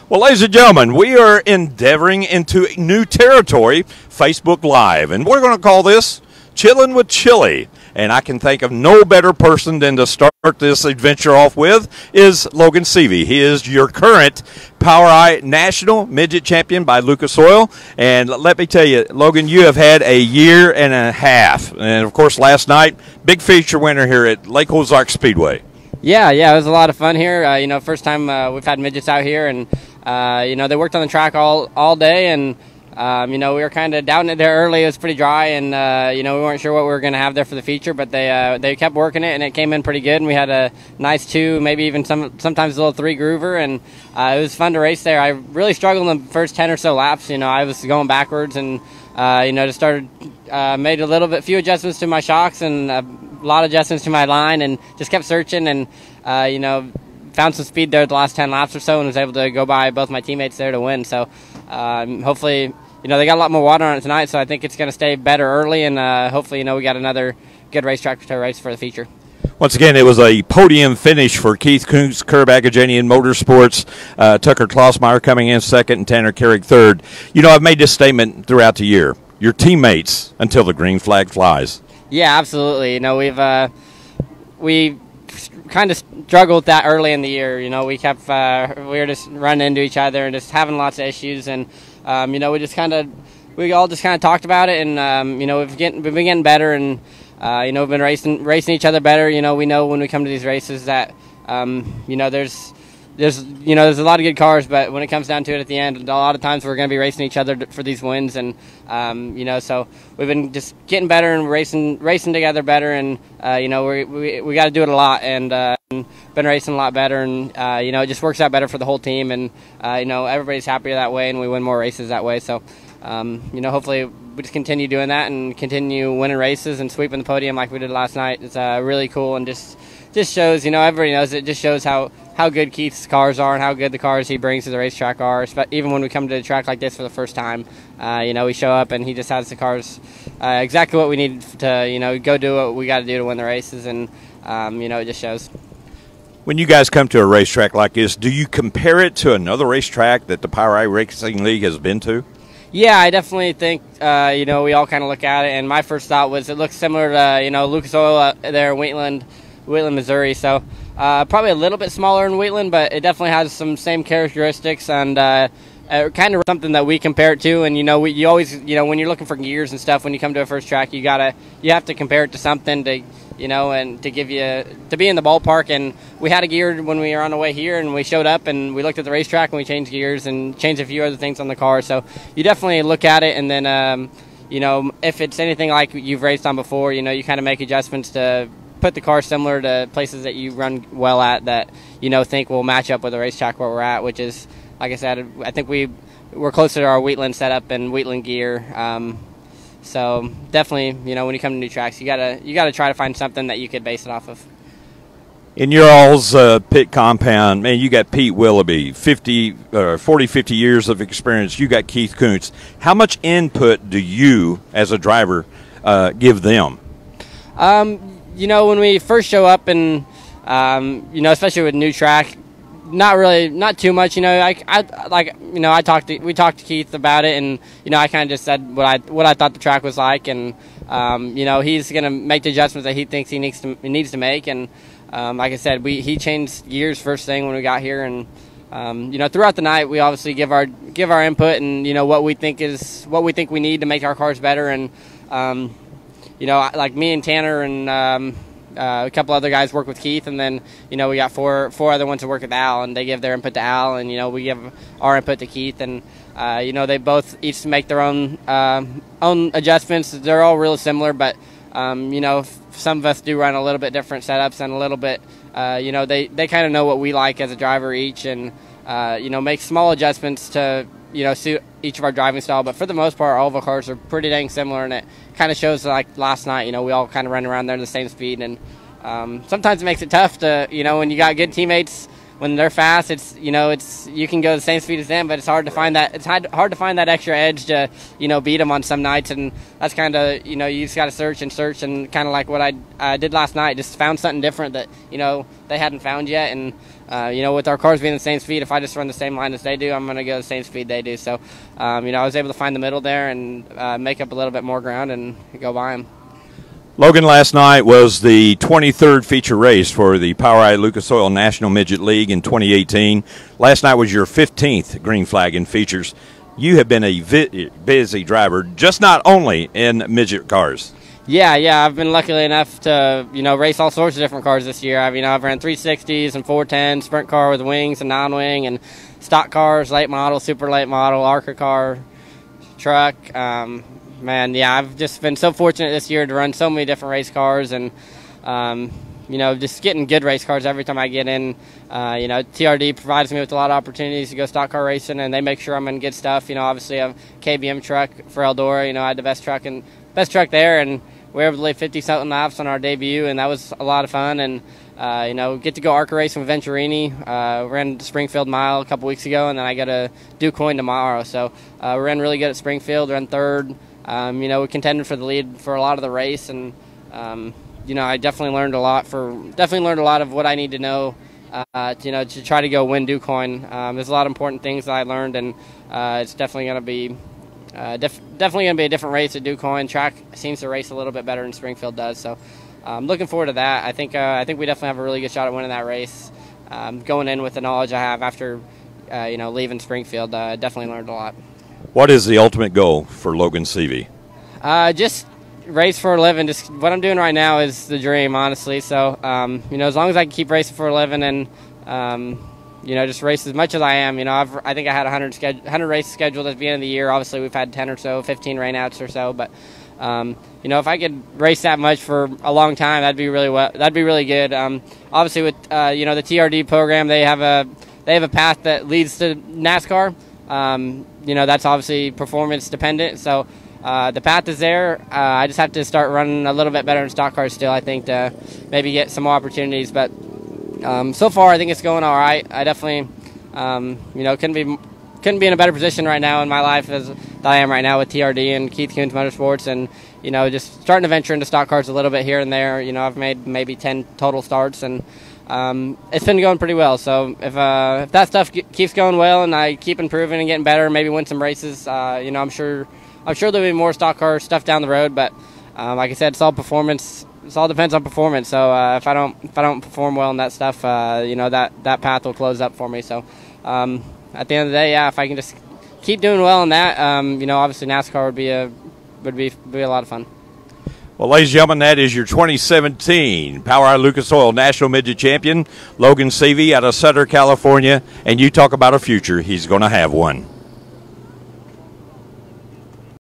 Well, ladies and gentlemen, we are endeavoring into new territory, Facebook Live, and we're going to call this Chillin' with Chili. And I can think of no better person than to start this adventure off with is Logan Seavey. He is your current POWRi National Midget Champion by Lucas Oil. And let me tell you, Logan, you have had a year and a half. And, of course, last night, big feature winner here at Lake Ozark Speedway. Yeah, it was a lot of fun here. First time we've had midgets out here, and they worked on the track all day, and we were kind of down it there early. It was pretty dry, and we weren't sure what we were going to have there for the feature, but they kept working it, and it came in pretty good, and we had a nice 2, maybe even sometimes a little 3 groover, and it was fun to race there. I really struggled in the first 10 or so laps. I was going backwards, and just started made a few adjustments to my shocks and a lot of adjustments to my line, and just kept searching, and found some speed there the last 10 laps or so, and was able to go by both my teammates there to win. So hopefully, they got a lot more water on it tonight, so I think it's going to stay better early, and hopefully, we got another good racetrack to race for the feature. Once again, it was a podium finish for Keith Kuntz, Curb Agajanian Motorsports, Tucker Klossmeyer coming in second, and Tanner Carrick third. I've made this statement throughout the year. Your teammates until the green flag flies. Yeah, absolutely. We kind of struggled with that early in the year. We were just running into each other and just having lots of issues, and we all just kind of talked about it, and we've been getting better, and we've been racing each other better. We know when we come to these races that there's a lot of good cars, but when it comes down to it at the end, a lot of times we're going to be racing each other for these wins, and so we've been just getting better and racing together better, and we got to do it a lot, and been racing a lot better, and it just works out better for the whole team, and everybody's happier that way, and we win more races that way. So hopefully we just continue doing that and continue winning races and sweeping the podium like we did last night. It's really cool, and just shows, everybody knows it, just shows how good Keith's cars are and how good the cars he brings to the racetrack are. Even when we come to a track like this for the first time, we show up and he just has the cars exactly what we need to, go do what we got to do to win the races, and, it just shows. When you guys come to a racetrack like this, do you compare it to another racetrack that the POWRi Racing League has been to? Yeah, I definitely think, we all kind of look at it, and my first thought was it looks similar to, Lucas Oil there in Wheatland, Missouri. So probably a little bit smaller in Wheatland, but it definitely has some same characteristics, and kind of something that we compare it to. And you always, when you're looking for gears and stuff, when you come to a first track, you have to compare it to something to, and to give you to be in the ballpark. And we had a gear when we were on the way here, and we showed up and we looked at the racetrack and we changed gears and changed a few other things on the car. So you definitely look at it, and then if it's anything like you've raced on before, you kind of make adjustments to put the car similar to places that you run well at that think will match up with the racetrack where we're at, which is, like I said, I think we're closer to our Wheatland setup and Wheatland gear. So definitely, when you come to new tracks, you gotta try to find something that you could base it off of. In your all's pit compound, man, you got Pete Willoughby, 50 years of experience. You got Keith Kuntz. How much input do you, as a driver, give them? When we first show up, and especially with new track, not too much. We talked to Keith about it, and I kind of just said what I thought the track was like, and he's gonna make the adjustments that he thinks he needs to make, and like I said, he changed gears first thing when we got here, and throughout the night we obviously give our input, and what we think we need to make our cars better, and like me and Tanner and a couple other guys work with Keith, and then we got four other ones to work with Al, and they give their input to Al, and we give our input to Keith, and they both each make their own adjustments. They're all really similar, but some of us do run a little bit different setups, and a little bit they kind of know what we like as a driver each, and make small adjustments to suit each of our driving style. But for the most part, all of our cars are pretty dang similar, and it kind of shows, like last night, we all kind of run around there at the same speed, and sometimes it makes it tough to, when you got good teammates when they're fast, it's you can go the same speed as them, but it's hard to find that hard to find that extra edge to beat them on some nights, and that's kind of you just got to search and kind of like what I did last night, just found something different that they hadn't found yet, and with our cars being the same speed, if I just run the same line as they do, I'm going to go the same speed they do. So I was able to find the middle there and make up a little bit more ground and go by them. Logan, last night was the 23rd feature race for the POWRi Lucas Oil National Midget League in 2018. Last night was your 15th green flag in features. You have been a busy driver, just not only in midget cars. Yeah, I've been lucky enough to race all sorts of different cars this year. I've ran 360s and 410s, sprint car with wings and non-wing, and stock cars, late model, super late model, ARCA car, truck. I've just been so fortunate this year to run so many different race cars, and just getting good race cars every time I get in. TRD provides me with a lot of opportunities to go stock car racing, and they make sure I'm in good stuff. Obviously I have a KBM truck for Eldora. I had the best truck there, and we were able to lay 50-something laps on our debut, and that was a lot of fun. And get to go ARCA racing with Venturini. Ran the Springfield Mile a couple weeks ago, and then I got a DuCoin tomorrow. So we ran really good at Springfield. Ran third. We contended for the lead for a lot of the race, and I definitely learned a lot of what I need to know to try to go win DuCoin. There's a lot of important things that I learned, and it's definitely going to be a different race at DuCoin. Track seems to race a little bit better than Springfield does, so I'm looking forward to that. I think we definitely have a really good shot at winning that race. Going in with the knowledge I have after leaving Springfield, definitely learned a lot. What is the ultimate goal for Logan Seavey? Just race for a living. Just what I'm doing right now is the dream, honestly. So, as long as I can keep racing for a living and, just race as much as I am. I think I had 100 races scheduled at the beginning of the year. Obviously, we've had 10 or so, 15 rainouts or so. But, if I could race that much for a long time, that'd be really good. Obviously, with the TRD program, they have a path that leads to NASCAR. That's obviously performance dependent. So the path is there. I just have to start running a little bit better in stock cars still, I think, to maybe get some more opportunities. But so far, I think it's going all right. I definitely, couldn't be in a better position right now in my life as I am right now with TRD and Keith Kunz Motorsports, and just starting to venture into stock cars a little bit here and there. I've made maybe 10 total starts, and it's been going pretty well. So if that stuff keeps going well and I keep improving and getting better, maybe win some races, I'm sure there'll be more stock car stuff down the road. But like I said, it's all performance. It all depends on performance. So if I don't perform well in that stuff, that path will close up for me. So at the end of the day, if I can just keep doing well in that, obviously NASCAR would be a lot of fun. Well, ladies and gentlemen, that is your 2017 POWRi Lucas Oil National Midget Champion, Logan Seavey out of Sutter, California. And you talk about a future, he's going to have one.